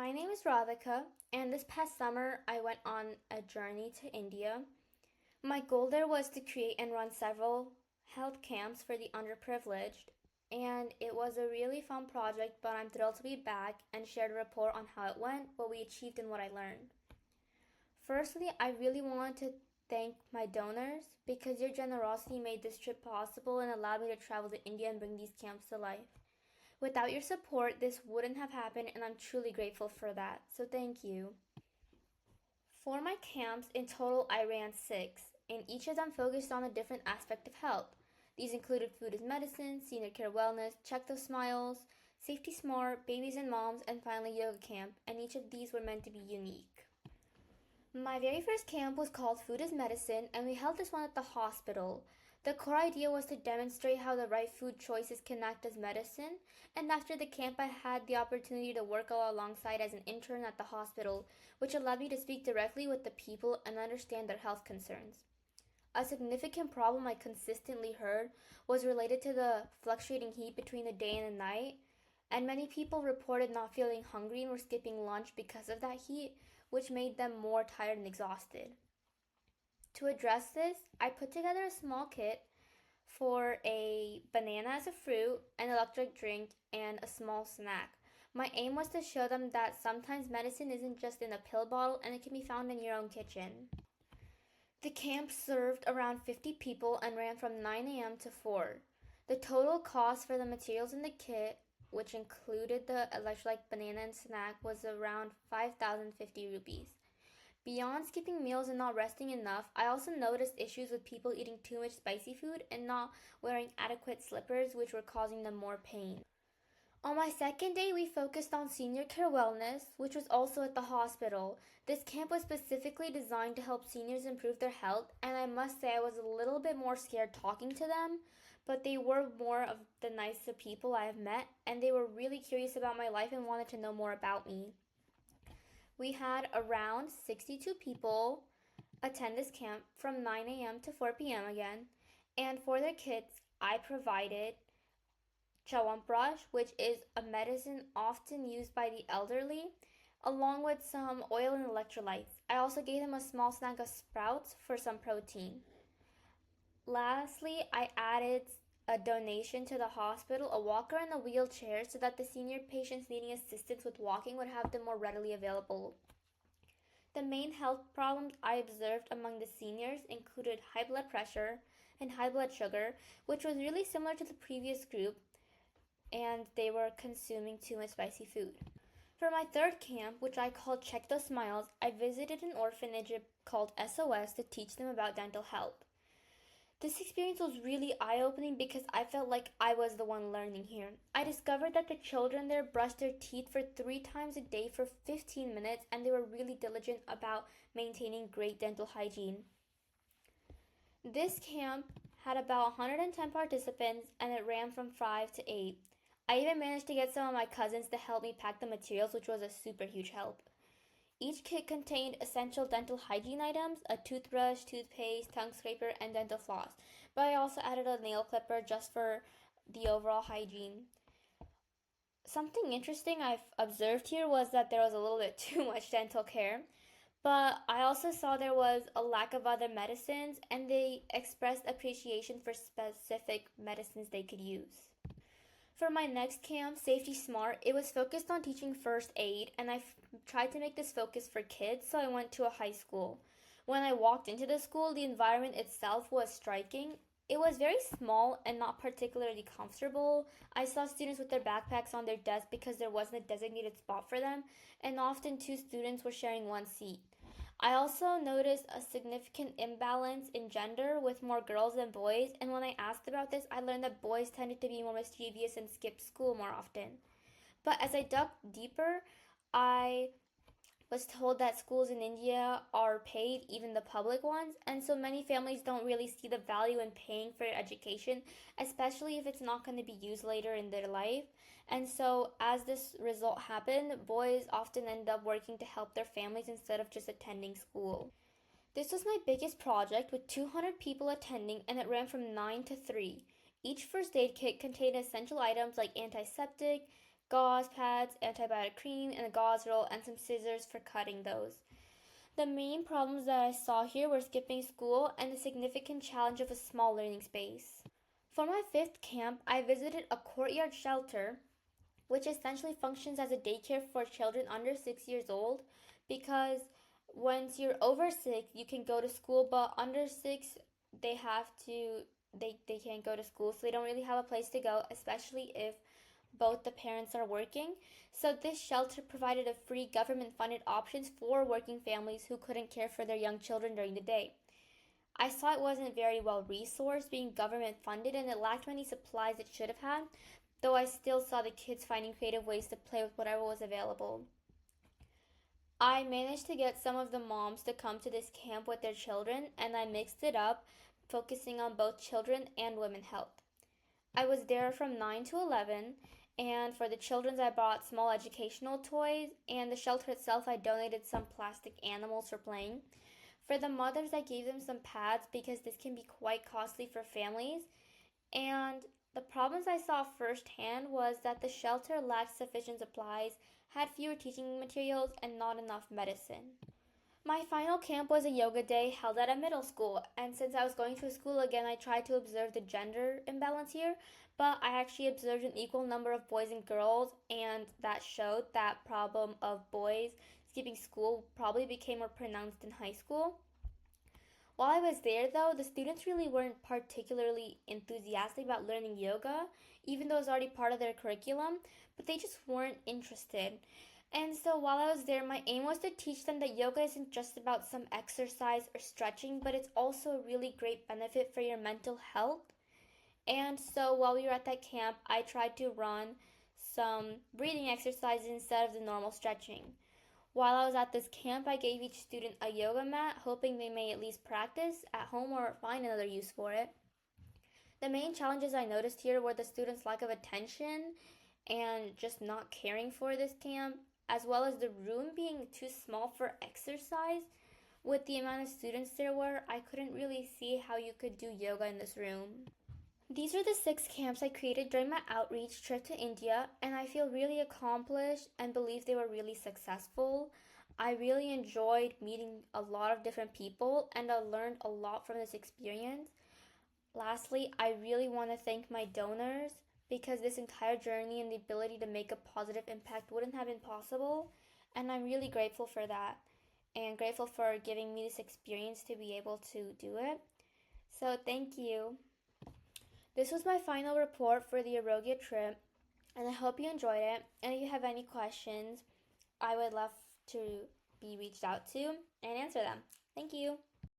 My name is Radhika, and this past summer I went on a journey to India. My goal there was to create and run several health camps for the underprivileged, and it was a really fun project, but I'm thrilled to be back and share a report on how it went, what we achieved, and what I learned. Firstly, I really want to thank my donors because your generosity made this trip possible and allowed me to travel to India and bring these camps to life. Without your support, this wouldn't have happened, and I'm truly grateful for that. So, thank you. For my camps, in total, I ran six, and each of them focused on a different aspect of health. These included food as medicine, senior care wellness, check those smiles, safety smart, babies and moms, and finally yoga camp, and each of these were meant to be unique. My very first camp was called Food is Medicine, and we held this one at the hospital. The core idea was to demonstrate how the right food choices can act as medicine, and after the camp, I had the opportunity to work alongside as an intern at the hospital, which allowed me to speak directly with the people and understand their health concerns. A significant problem I consistently heard was related to the fluctuating heat between the day and the night, and many people reported not feeling hungry and were skipping lunch because of that heat, which made them more tired and exhausted. To address this, I put together a small kit for a banana as a fruit, an electric drink, and a small snack. My aim was to show them that sometimes medicine isn't just in a pill bottle and it can be found in your own kitchen. The camp served around 50 people and ran from 9 a.m. to 4. The total cost for the materials in the kit, which included the electrolyte banana and snack, was around 5,050 rupees. Beyond skipping meals and not resting enough, I also noticed issues with people eating too much spicy food and not wearing adequate slippers, which were causing them more pain. On my second day, we focused on senior care wellness, which was also at the hospital. This camp was specifically designed to help seniors improve their health, and I must say I was a little bit more scared talking to them, but they were more of the nicer people I have met, and they were really curious about my life and wanted to know more about me. We had around 62 people attend this camp from 9 a.m. to 4 p.m. again, and for their kids, I provided Chawamprash, which is a medicine often used by the elderly, along with some oil and electrolytes. I also gave them a small snack of sprouts for some protein. Lastly, I added a donation to the hospital, a walker and a wheelchair, so that the senior patients needing assistance with walking would have them more readily available. The main health problems I observed among the seniors included high blood pressure and high blood sugar, which was really similar to the previous group, and they were consuming too much spicy food. For my third camp, which I called Check Those Smiles, I visited an orphanage called SOS to teach them about dental health. This experience was really eye-opening because I felt like I was the one learning here. I discovered that the children there brushed their teeth for 3 times a day for 15 minutes, and they were really diligent about maintaining great dental hygiene. This camp had about 110 participants and it ran from 5 to 8. I even managed to get some of my cousins to help me pack the materials, which was a super huge help. Each kit contained essential dental hygiene items, a toothbrush, toothpaste, tongue scraper, and dental floss. But I also added a nail clipper just for the overall hygiene. Something interesting I've observed here was that there was a little bit too much dental care. But I also saw there was a lack of other medicines, and they expressed appreciation for specific medicines they could use. For my next camp, Safety Smart, it was focused on teaching first aid, and I tried to make this focus for kids, so I went to a high school. When I walked into the school, the environment itself was striking. It was very small and not particularly comfortable. I saw students with their backpacks on their desk because there wasn't a designated spot for them, and often two students were sharing one seat. I also noticed a significant imbalance in gender with more girls than boys, and when I asked about this, I learned that boys tended to be more mischievous and skip school more often. But as I dug deeper, I was told that schools in India are paid, even the public ones, and so many families don't really see the value in paying for education, especially if it's not going to be used later in their life. And so, as this result happened, boys often end up working to help their families instead of just attending school. This was my biggest project with 200 people attending, and it ran from 9 to 3. Each first aid kit contained essential items like antiseptic, gauze pads, antibiotic cream, and a gauze roll, and some scissors for cutting those. The main problems that I saw here were skipping school and the significant challenge of a small learning space. For my fifth camp, I visited a courtyard shelter, which essentially functions as a daycare for children under 6 years old, because once you're over 6 you can go to school, but under 6 they have to they can't go to school, so they don't really have a place to go, especially if both the parents are working. So this shelter provided a free government funded options for working families who couldn't care for their young children during the day. I saw it wasn't very well resourced, being government funded, and it lacked many supplies it should have had, though I still saw the kids finding creative ways to play with whatever was available. I managed to get some of the moms to come to this camp with their children, and I mixed it up, focusing on both children and women health. I was there from 9 to 11, and for the children's I bought small educational toys, and the shelter itself I donated some plastic animals for playing. For the mothers I gave them some pads because this can be quite costly for families, and the problems I saw firsthand was that the shelter lacked sufficient supplies, had fewer teaching materials, and not enough medicine. My final camp was a yoga day held at a middle school, and since I was going to a school again, I tried to observe the gender imbalance here, but I actually observed an equal number of boys and girls, and that showed that problem of boys skipping school probably became more pronounced in high school. While I was there, though, the students really weren't particularly enthusiastic about learning yoga, even though it was already part of their curriculum, but they just weren't interested. And so while I was there, my aim was to teach them that yoga isn't just about some exercise or stretching, but it's also a really great benefit for your mental health. And so while we were at that camp, I tried to run some breathing exercises instead of the normal stretching. While I was at this camp, I gave each student a yoga mat, hoping they may at least practice at home or find another use for it. The main challenges I noticed here were the students' lack of attention and just not caring for this camp, as well as the room being too small for exercise. With the amount of students there were, I couldn't really see how you could do yoga in this room. These are the 6 camps I created during my outreach trip to India, and I feel really accomplished and believe they were really successful. I really enjoyed meeting a lot of different people, and I learned a lot from this experience. Lastly, I really want to thank my donors, because this entire journey and the ability to make a positive impact wouldn't have been possible, and I'm really grateful for that and grateful for giving me this experience to be able to do it. So, thank you. This was my final report for the Arogya trip, and I hope you enjoyed it. And if you have any questions, I would love to be reached out to and answer them. Thank you.